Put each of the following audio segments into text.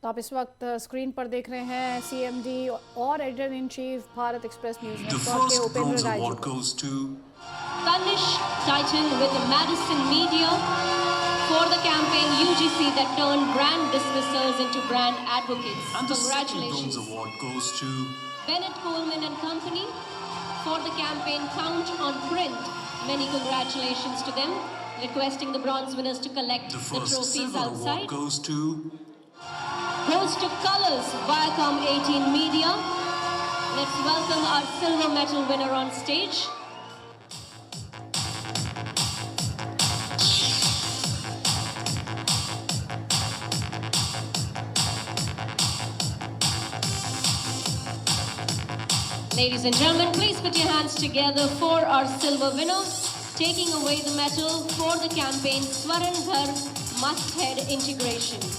तो आप इस वक्त स्क्रीन पर देख रहे हैं सीएमडी और editor in chief Bharat express news network के उपेंद्र राय जी को। Tanish title with Madison Media for the campaign UGC that turned brand dismissers into brand advocates. And the Congratulations. second bronze award goes to Bennett Coleman and Company for the campaign Count on Print. Many congratulations to them. Requesting the bronze winners to collect the trophies outside. Goes to Colors Viacom 18 Media. Let's welcome our silver medal winner on stage. Ladies and gentlemen, please put your hands together for our silver winner. Taking away the medal for the campaign Swaran Ghar Masthead Integration.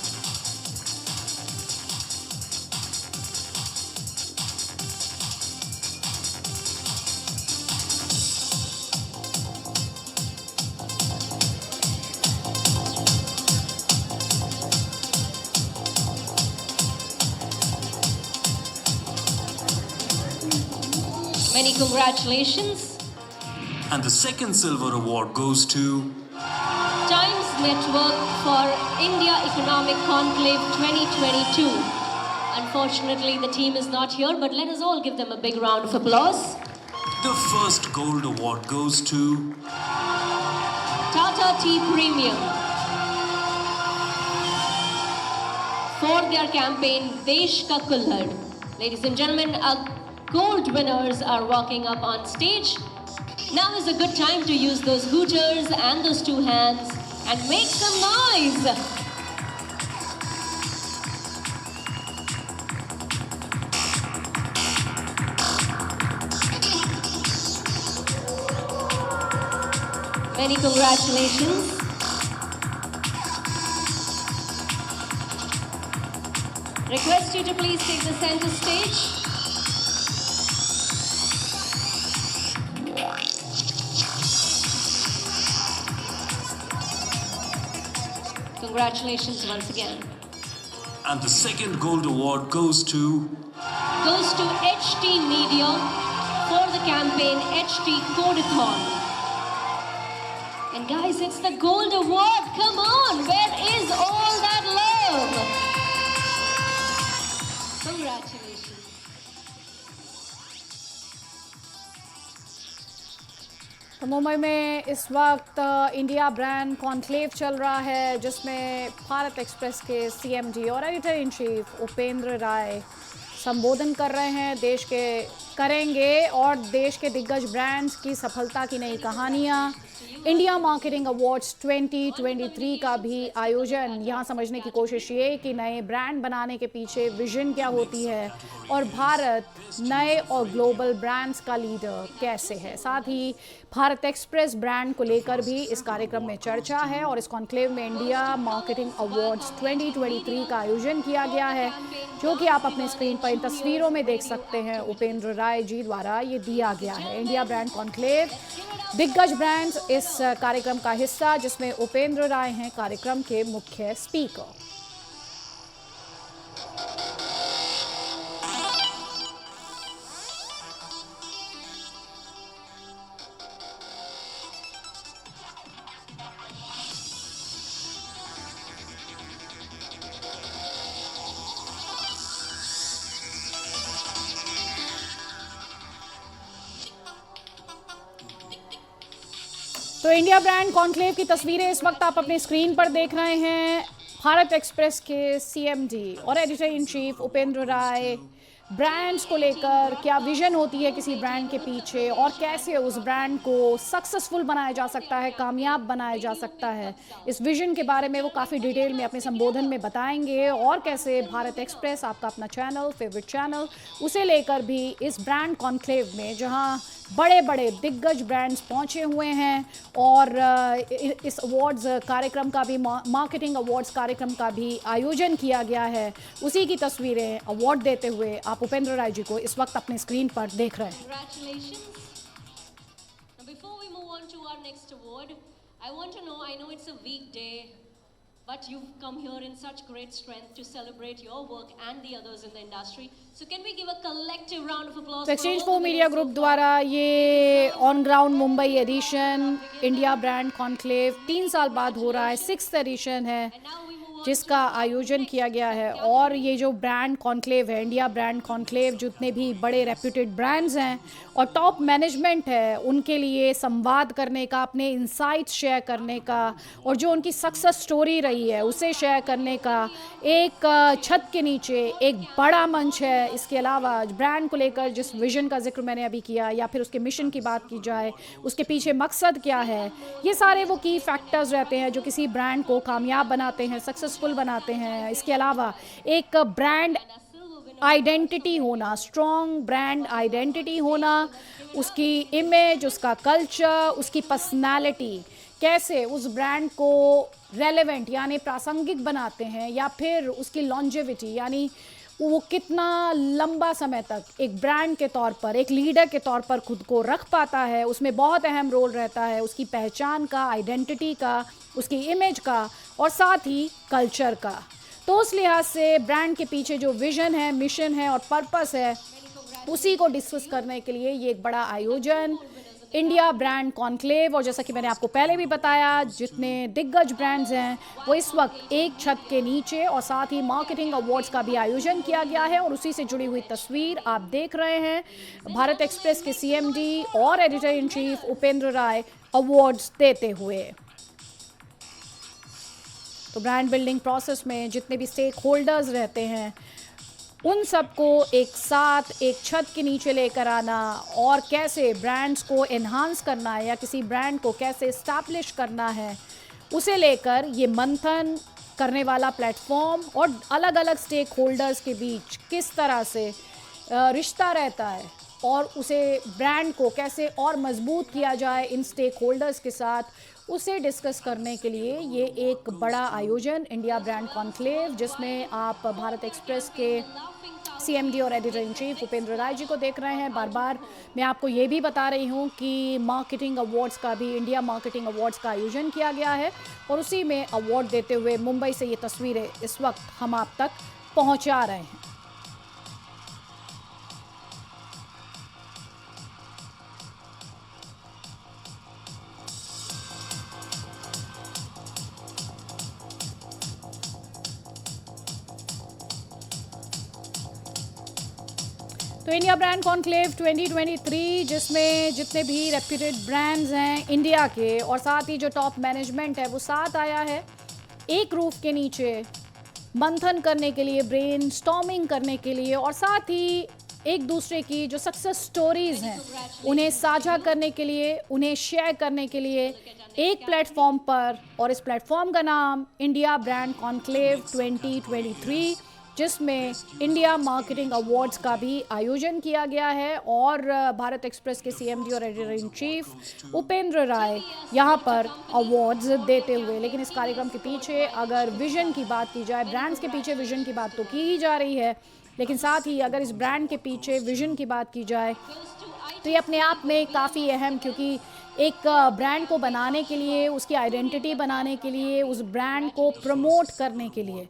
Many congratulations. And the second silver award goes to Times Network for India Economic Conclave 2022. Unfortunately, the team is not here, but let us all give them a big round of applause. The first gold award goes to Tata Tea Premium for their campaign Desh Ka Kullad. Ladies and gentlemen, our gold winners are walking up on stage. Now is a good time to use those hooters and those two hands and make some noise. Many congratulations. Request you to please take the center stage. Congratulations once again. And the second gold award goes to HT Media for the campaign HT Codeathon. And guys, it's the gold award. Come on, where is all that love? Congratulations. तो मुंबई में इस वक्त India brand conclave चल रहा है, जिसमें Bharat express के CMD और एडिटर इन चीफ उपेंद्र राय संबोधन कर रहे हैं। देश के करेंगे और देश के दिग्गज ब्रांड्स की सफलता की नई कहानियाँ। इंडिया मार्केटिंग अवार्ड्स 2023 का भी आयोजन, यहाँ समझने की कोशिश ये कि नए ब्रांड बनाने के पीछे विजन क्या होती है और भारत नए और ग्लोबल ब्रांड्स का लीडर कैसे है। साथ ही भारत एक्सप्रेस ब्रांड को लेकर भी इस कार्यक्रम में चर्चा है और इस कॉन्क्लेव में इंडिया मार्केटिंग अवार्ड्स 2023 का आयोजन किया गया है, जो कि आप अपने स्क्रीन पर इन तस्वीरों में देख सकते हैं। उपेंद्र राय जी द्वारा ये दिया गया है। इंडिया ब्रांड कॉन्क्लेव, दिग्गज ब्रांड्स इस कार्यक्रम का हिस्सा, जिसमें उपेंद्र राय हैं कार्यक्रम के मुख्य स्पीकर। तो इंडिया ब्रांड कॉन्क्लेव की तस्वीरें इस वक्त आप अपनी स्क्रीन पर देख रहे हैं। भारत एक्सप्रेस के सीएमडी और editor in chief Upendra Rai brands को लेकर क्या विजन होती है किसी ब्रांड के पीछे और कैसे उस ब्रांड को सक्सेसफुल बनाया जा सकता है, कामयाब बनाया जा सकता है, इस विजन के बारे में वो काफ़ी डिटेल में अपने संबोधन में बताएंगे। और कैसे भारत एक्सप्रेस, आपका अपना चैनल, फेवरेट चैनल, उसे लेकर भी इस ब्रांड कॉन्क्लेव में, जहां बड़े बड़े दिग्गज ब्रांड्स पहुंचे हुए हैं और इस अवार्ड्स कार्यक्रम का भी, मार्केटिंग अवार्ड्स कार्यक्रम का भी आयोजन किया गया है, उसी की तस्वीरें अवार्ड देते हुए आप उपेंद्र राय जी को इस वक्त अपने स्क्रीन पर देख रहे हैं। But you've come here in such great strength to celebrate your work and the others in the industry. So can we give a collective round of applause तो for exchange all for the media winners group so far? द्वारा ये on ground Mumbai addition India brand conclave 3 साल बाद हो रहा है, 6th addition है And now we move on जिसका आयोजन किया गया है। और ये जो ब्रांड कॉन्क्लेव है, इंडिया ब्रांड कॉन्क्लेव, जितने भी बड़े रेप्यूटेड ब्रांड्स हैं और टॉप मैनेजमेंट है, उनके लिए संवाद करने का, अपने इंसाइट्स शेयर करने का और जो उनकी सक्सेस स्टोरी रही है उसे शेयर करने का एक छत के नीचे एक बड़ा मंच है। इसके अलावा ब्रांड को लेकर जिस विजन का जिक्र मैंने अभी किया या फिर उसके मिशन की बात की जाए, उसके पीछे मकसद क्या है, ये सारे वो की फैक्टर्स रहते हैं जो किसी ब्रांड को कामयाब बनाते हैं, सक्सेसफुल बनाते हैं। इसके अलावा एक ब्रांड आइडेंटिटी होना, स्ट्रॉन्ग ब्रांड आइडेंटिटी होना, उसकी इमेज, उसका कल्चर, उसकी पर्सनालिटी, कैसे उस ब्रांड को रेलेवेंट यानी प्रासंगिक बनाते हैं या फिर उसकी लॉन्जेविटी यानी वो कितना लंबा समय तक एक ब्रांड के तौर पर, एक लीडर के तौर पर खुद को रख पाता है, उसमें बहुत अहम रोल रहता है उसकी पहचान का, आइडेंटिटी का, उसकी इमेज का और साथ ही कल्चर का। तो उस लिहाज से ब्रांड के पीछे जो विजन है, मिशन है और पर्पस है, उसी को डिस्कस करने के लिए ये एक बड़ा आयोजन इंडिया ब्रांड कॉन्क्लेव। और जैसा कि मैंने आपको पहले भी बताया, जितने दिग्गज ब्रांड्स हैं वो इस वक्त एक छत के नीचे और साथ ही मार्केटिंग अवार्ड्स का भी आयोजन किया गया है। और उसी से जुड़ी हुई तस्वीर आप देख रहे हैं, भारत एक्सप्रेस के सीएमडी और editor in chief Upendra Rai awards देते हुए। तो ब्रांड बिल्डिंग प्रोसेस में जितने भी स्टेक होल्डर्स रहते हैं उन सबको एक साथ एक छत के नीचे लेकर आना और कैसे ब्रांड्स को एनहांस करना है या किसी ब्रांड को कैसे इस्टेब्लिश करना है, उसे लेकर ये मंथन करने वाला प्लेटफॉर्म और अलग अलग स्टेक होल्डर्स के बीच किस तरह से रिश्ता रहता है और उसे ब्रांड को कैसे और मजबूत किया जाए इन स्टेक होल्डर्स के साथ, उसे डिस्कस करने के लिए ये एक बड़ा आयोजन इंडिया ब्रांड कॉन्क्लेव, जिसमें आप भारत एक्सप्रेस के सीएमडी और editor in chief Upendra Rai ji को देख रहे हैं। बार बार मैं आपको ये भी बता रही हूँ कि मार्केटिंग अवार्ड्स का भी, इंडिया मार्केटिंग अवार्ड्स का आयोजन किया गया है और उसी में अवार्ड देते हुए मुंबई से ये तस्वीरें इस वक्त हम आप तक पहुँचा रहे हैं। तो इंडिया ब्रांड कॉन्क्लेव 2023, जिसमें जितने भी रेप्यूटेड ब्रांड्स हैं इंडिया के और साथ ही जो टॉप मैनेजमेंट है वो साथ आया है एक रूफ के नीचे मंथन करने के लिए, ब्रेन स्टॉर्मिंग करने के लिए और साथ ही एक दूसरे की जो सक्सेस स्टोरीज हैं उन्हें साझा करने के लिए, उन्हें शेयर करने के लिए एक प्लेटफॉर्म पर। और इस प्लेटफॉर्म का नाम इंडिया ब्रांड कॉन्क्लेव 2023, जिसमें इंडिया मार्केटिंग अवार्ड्स का भी आयोजन किया गया है और भारत एक्सप्रेस के सीएमडी और एडिटर इन चीफ उपेंद्र राय यहाँ पर अवार्ड्स देते हुए। लेकिन इस कार्यक्रम के पीछे अगर विजन की बात की जाए, ब्रांड्स के पीछे विजन की बात तो की ही जा रही है, लेकिन साथ ही अगर इस ब्रांड के पीछे विजन की बात की जाए तो ये अपने आप में काफ़ी अहम, क्योंकि एक ब्रांड को बनाने के लिए, उसकी आइडेंटिटी बनाने के लिए, उस ब्रांड को प्रमोट करने के लिए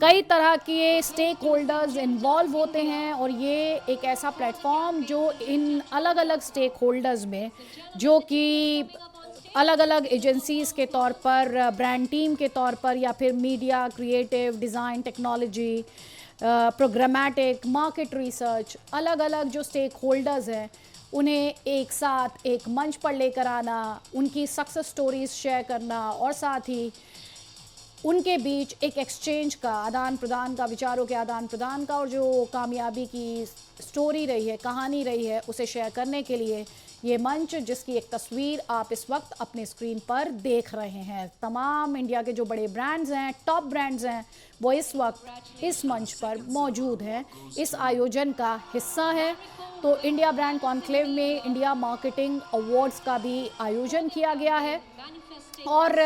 कई तरह के स्टेक होल्डर्स इन्वॉल्व होते हैं। और ये एक ऐसा प्लेटफॉर्म जो इन अलग अलग स्टेक होल्डर्स में, जो कि अलग अलग एजेंसीज़ के तौर पर, ब्रांड टीम के तौर पर या फिर media, creative, design, technology, programmatic, market research, अलग अलग जो स्टेक होल्डर्स हैं उन्हें एक साथ एक मंच पर लेकर आना, उनकी सक्सेस स्टोरीज शेयर करना और साथ ही उनके बीच एक एक्सचेंज का, आदान प्रदान का, विचारों के आदान प्रदान का और जो कामयाबी की स्टोरी रही है, कहानी रही है, उसे शेयर करने के लिए ये मंच, जिसकी एक तस्वीर आप इस वक्त अपने स्क्रीन पर देख रहे हैं। तमाम इंडिया के जो बड़े ब्रांड्स हैं, टॉप ब्रांड्स हैं, वो इस वक्त इस मंच पर मौजूद हैं, इस आयोजन का हिस्सा है। तो इंडिया ब्रांड कॉन्क्लेव में इंडिया मार्केटिंग अवार्ड्स का भी आयोजन किया गया है और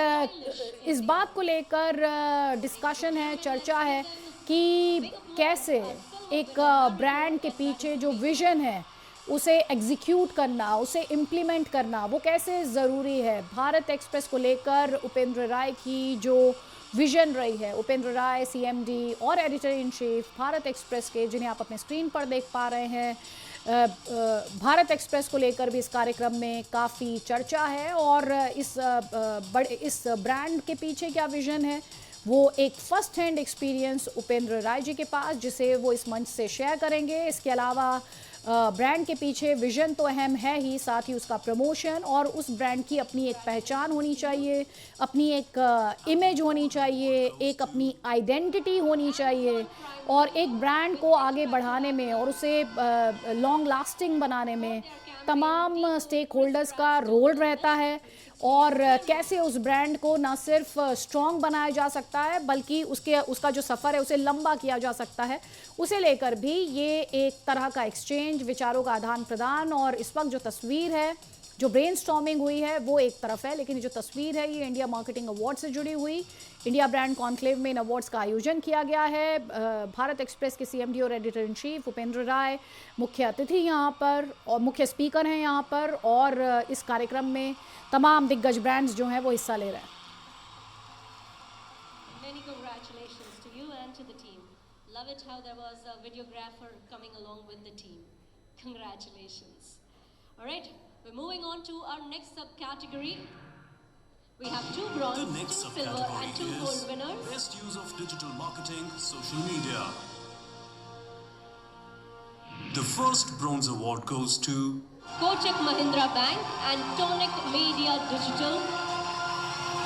इस बात को लेकर डिस्कशन है, चर्चा है कि कैसे एक ब्रांड के पीछे जो विजन है उसे एग्जीक्यूट करना, उसे इम्प्लीमेंट करना, वो कैसे ज़रूरी है। भारत एक्सप्रेस को लेकर उपेंद्र राय की जो विजन रही है उपेंद्र राय सीएमडी और editor in chief Bharat express के, जिन्हें आप अपने स्क्रीन पर देख पा रहे हैं। भारत एक्सप्रेस को लेकर भी इस कार्यक्रम में काफ़ी चर्चा है और इस ब्रांड के पीछे क्या विजन है, वो एक first hand experience Upendra Rai ji के पास, जिसे वो इस मंच से शेयर करेंगे। इसके अलावा ब्रांड के पीछे विजन तो अहम है ही, साथ ही उसका प्रमोशन और उस ब्रांड की अपनी एक पहचान होनी चाहिए, अपनी एक इमेज होनी चाहिए, एक अपनी आइडेंटिटी होनी चाहिए और एक ब्रांड को आगे बढ़ाने में और उसे लॉन्ग लास्टिंग बनाने में तमाम स्टेक होल्डर्स का रोल रहता है और कैसे उस ब्रांड को ना सिर्फ स्ट्रॉन्ग बनाया जा सकता है बल्कि उसका जो सफ़र है उसे लंबा किया जा सकता है, उसे लेकर भी ये एक तरह का एक्सचेंज, विचारों का आदान प्रदान। और इस वक्त जो तस्वीर है, जो ब्रेनस्टॉर्मिंग हुई है वो एक तरफ है, लेकिन जो तस्वीर है ये इंडिया मार्केटिंग अवार्ड से जुड़ी हुई। इंडिया ब्रांड कॉन्क्लेव में इन अवार्ड्स का आयोजन किया गया है। भारत एक्सप्रेस के सीएमडी और एडिटर इन चीफ उपेंद्र राय मुख्य अतिथि यहाँ पर और मुख्य स्पीकर हैं यहाँ पर, और इस कार्यक्रम में तमाम दिग्गज ब्रांड्स जो हैं वो हिस्सा ले रहे हैं। Many congratulations to you and to the team. Love it how there was a videographer coming along with the team. Congratulations. All right, we're moving on to our next subcategory. We have 2 The bronze, 2 next silver and 2 subcategory gold is winners. best use of digital marketing, social media. The first bronze award goes to Kochak Mahindra Bank and Tonic Media Digital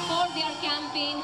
for their campaign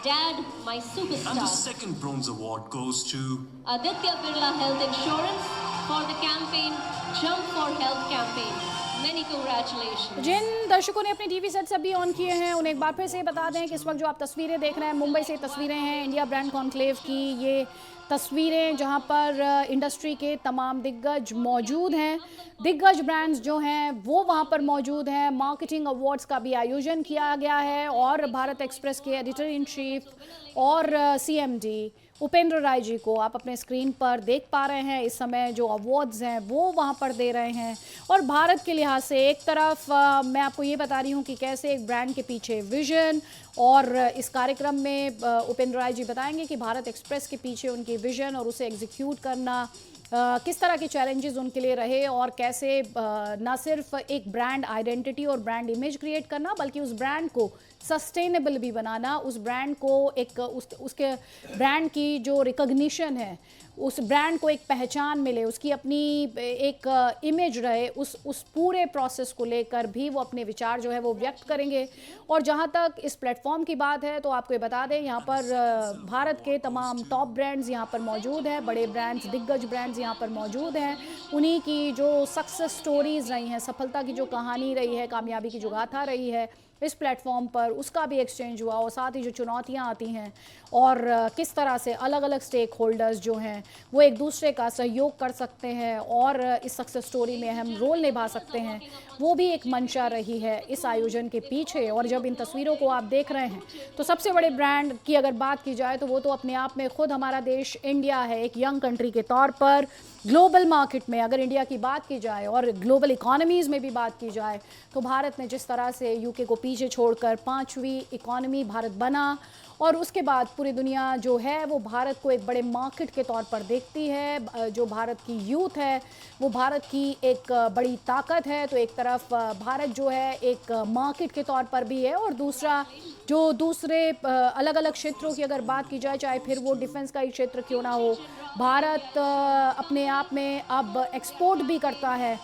#Dad My and the Superstar. second bronze award goes to Aditya Birla Health Insurance for the campaign Jump for Health campaign. Many congratulations. जिन दर्शकों ने अपने TV sets अभी on किए हैं उन्हें एक बार फिर से बता दें कि इस वक्त जो आप तस्वीरें देख रहे हैं मुंबई से तस्वीरें हैं इंडिया ब्रांड कॉन्क्लेव की। ये तस्वीरें जहां पर इंडस्ट्री के तमाम दिग्गज मौजूद हैं, दिग्गज ब्रांड्स जो हैं वो वहां पर मौजूद हैं। मार्केटिंग अवार्ड्स का भी आयोजन किया गया है और भारत एक्सप्रेस के एडिटर इन चीफ और सीएमडी उपेंद्र राय जी को आप अपने स्क्रीन पर देख पा रहे हैं। इस समय जो अवार्ड्स हैं वो वहाँ पर दे रहे हैं और भारत के लिहाज से एक तरफ मैं आपको ये बता रही हूँ कि कैसे एक ब्रांड के पीछे विजन, और इस कार्यक्रम में उपेंद्र राय जी बताएंगे कि भारत एक्सप्रेस के पीछे उनकी विजन और उसे एग्जीक्यूट करना किस तरह के चैलेंजेस उनके लिए रहे और कैसे ना सिर्फ एक ब्रांड आइडेंटिटी और ब्रांड इमेज क्रिएट करना बल्कि उस ब्रांड को सस्टेनेबल भी बनाना, उस ब्रांड को एक उसके ब्रांड की जो रिकॉग्निशन है, उस ब्रांड को एक पहचान मिले, उसकी अपनी एक इमेज रहे, उस पूरे प्रोसेस को लेकर भी वो अपने विचार जो है वो व्यक्त करेंगे। और जहाँ तक इस प्लेटफॉर्म की बात है तो आपको ये बता दें यहाँ पर भारत के तमाम टॉप ब्रांड्स यहाँ पर मौजूद हैं, बड़े ब्रांड्स, दिग्गज ब्रांड्स यहाँ पर मौजूद हैं। उन्हीं की जो सक्सेस स्टोरीज रही हैं, सफलता की जो कहानी रही है, कामयाबी की जो गाथा रही है इस प्लेटफॉर्म पर, उसका भी एक्सचेंज हुआ और साथ ही जो चुनौतियां आती हैं और किस तरह से अलग अलग स्टेक होल्डर्स जो हैं वो एक दूसरे का सहयोग कर सकते हैं और इस सक्सेस स्टोरी में अहम रोल निभा सकते हैं, वो भी एक मंशा रही है इस आयोजन के पीछे। और जब इन तस्वीरों को आप देख रहे हैं तो सबसे बड़े ब्रांड की अगर बात की जाए तो वो तो अपने आप में खुद हमारा देश इंडिया है। एक यंग कंट्री के तौर पर ग्लोबल मार्केट में अगर इंडिया की बात की जाए और ग्लोबल इकोनॉमीज़ में भी बात की जाए तो भारत ने जिस तरह से यूके को पीछे छोड़कर 5वीं इकोनॉमी भारत बना और उसके बाद पूरी दुनिया जो है वो भारत को एक बड़े मार्केट के तौर पर देखती है। जो भारत की यूथ है वो भारत की एक बड़ी ताकत है। तो एक तरफ भारत जो है एक मार्केट के तौर पर भी है और दूसरा जो दूसरे अलग अलग क्षेत्रों की अगर बात की जाए, चाहे फिर वो डिफेंस का ही क्षेत्र क्यों ना हो, भारत अपने आप में अब एक्सपोर्ट भी करता है।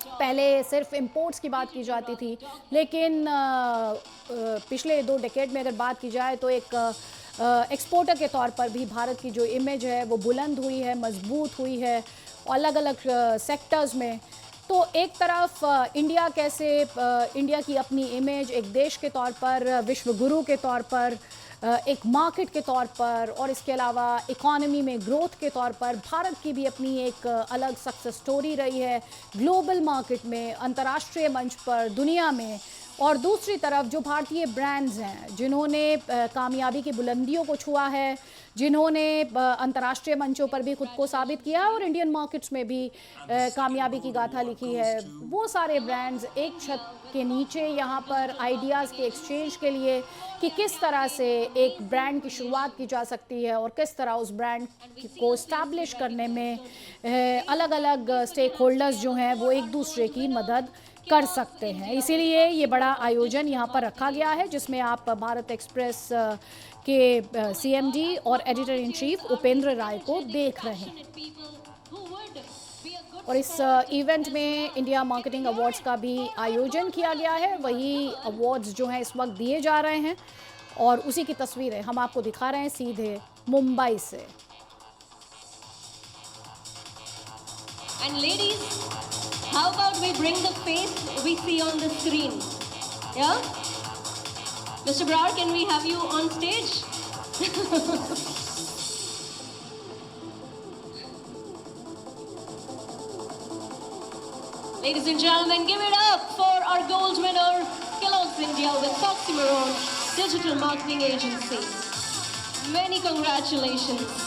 पहले सिर्फ इंपोर्ट्स की बात की जाती थी, लेकिन पिछले 2 डेकेड में अगर बात की जाए तो एक एक्सपोर्टर के तौर पर भी भारत की जो इमेज है वो बुलंद हुई है, मजबूत हुई है अलग अलग सेक्टर्स में। तो एक तरफ इंडिया कैसे इंडिया की अपनी इमेज एक देश के तौर पर, विश्व गुरु के तौर पर, एक मार्केट के तौर पर और इसके अलावा इकोनॉमी में ग्रोथ के तौर पर भारत की भी अपनी एक अलग सक्सेस स्टोरी रही है ग्लोबल मार्केट में, अंतर्राष्ट्रीय मंच पर, दुनिया में। और दूसरी तरफ जो भारतीय ब्रांड्स हैं जिन्होंने कामयाबी की बुलंदियों को छुआ है, जिन्होंने अंतर्राष्ट्रीय मंचों पर भी खुद को साबित किया और इंडियन मार्केट्स में भी कामयाबी की गाथा लिखी है, वो सारे ब्रांड्स एक छत के नीचे यहाँ पर आइडियाज़ के एक्सचेंज के लिए कि किस तरह से एक ब्रांड की शुरुआत की जा सकती है और किस तरह उस ब्रांड को इस्टेब्लिश करने में अलग अलग स्टेक होल्डर्स जो हैं वो एक दूसरे की मदद कर सकते हैं। इसीलिए ये बड़ा आयोजन यहाँ पर रखा गया है जिसमें आप भारत एक्सप्रेस के सीएमडी और एडिटर इन चीफ उपेंद्र राय को देख रहे हैं। और इस इवेंट में इंडिया मार्केटिंग अवार्ड्स का भी आयोजन किया गया है। वही अवार्ड्स जो हैं इस वक्त दिए जा रहे हैं और उसी की तस्वीरें हम आपको दिखा रहे हैं सीधे मुंबई से। And ladies, how about we bring the face we see on the screen? Yeah? Mr. Brar, can we have you on stage? Ladies and gentlemen, give it up for our gold winner, Kellogg's India with Foxy Maroon Digital Marketing Agency. Many congratulations.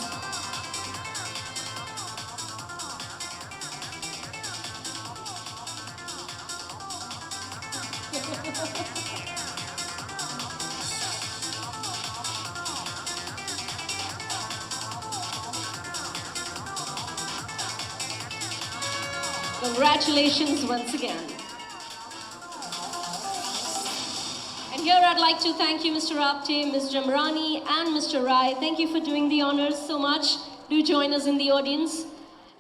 Congratulations once again. And here I'd like to thank you, Mr. Apte, Ms. Jamrani, and Mr. Rai. Thank you for doing the honors so much. Do join us in the audience.